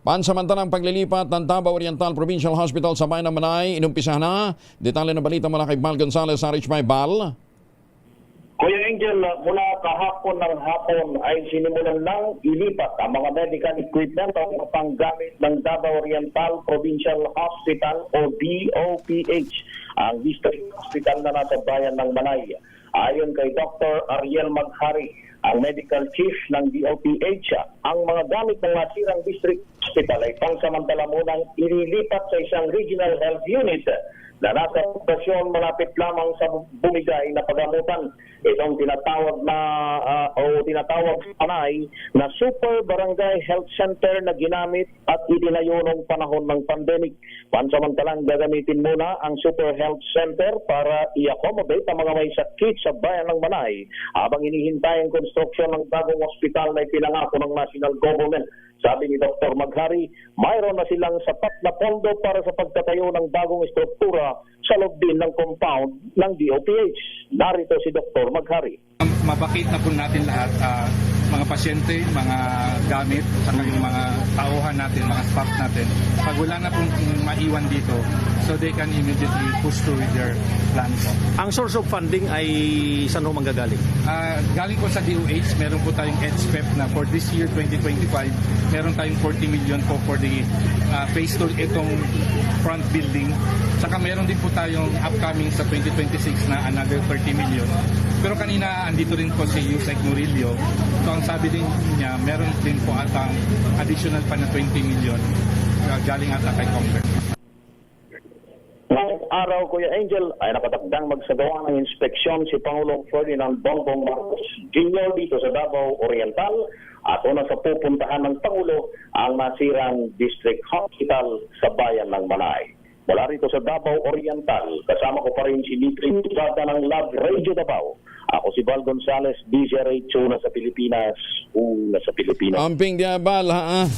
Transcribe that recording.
Pansamantalang paglilipat ng Davao Oriental Provincial Hospital sa bayan ng Manay, inumpisa na. Detalye ng balita mula kay Val Gonzales, RH5 Val. Kuya Angel, mula kahapon ng hapon ay sinimulan lang ilipat ang mga medical equipment o mga panggamit ng Davao Oriental Provincial Hospital o DOPH, ang district hospital na nasa bayan ng Manay. Ayon kay Dr. Ariel Maghari, ang medical chief ng DOPH, ang mga gamit ng nasirang district hospital ay pangsamantala munang ililipat sa isang regional health unit na nasa lokasyon malapit lamang sa bumigay na pagamutan. Itong tinatawag sa Panay na Super Barangay Health Center na ginamit at itinayo noong panahon ng pandemic. Pansamantalang gagamitin muna ang Super Health Center para i-accommodate ang mga may sakit sa bayan ng Manay habang inihintay ang konstruksyon ng bagong ospital na ipinangako ng national government. Sabi ni Dr. Maghari, mayroon na silang sapat na pondo para sa pagtatayo ng bagong estruktura sa loob din ng compound ng DOPH. Narito si Dr. Maghari. Mabakit na po natin lahat, mga pasyente, mga gamit, saka yung mga tauhan natin, mga staff natin. Pag wala na pong maiwan dito, so they can immediately push through with their plans. Ang source of funding ay saan ho manggagaling? Galing po sa DOH, meron po tayong EDSPEP na for this year, 2025, meron tayong 40 million po for the phase 2 itong front building. Saka meron din po tayong upcoming sa 2026 na another 30 million. Pero kanina andito rin po si Yusek Murillo. So ang sabi din niya, meron din po atang additional pa na 20 million galing ata kay Congress. Ngayong araw, Kuya Angel, ay nakatakdang magsagawa ng inspeksyon si Pangulong Ferdinand Bongbong Marcos Jr. dito sa Davao Oriental at una sa pupuntahan ng Pangulo ang nasirang district hospital sa bayan ng Manay. Mula rito sa Davao Oriental, kasama ko pa rin si Nitri Tuzada ng Love Radio Davao. Ako si Val Gonzales, DZRH, una sa Pilipinas, una sa Pilipinas. Amping diabal, ha?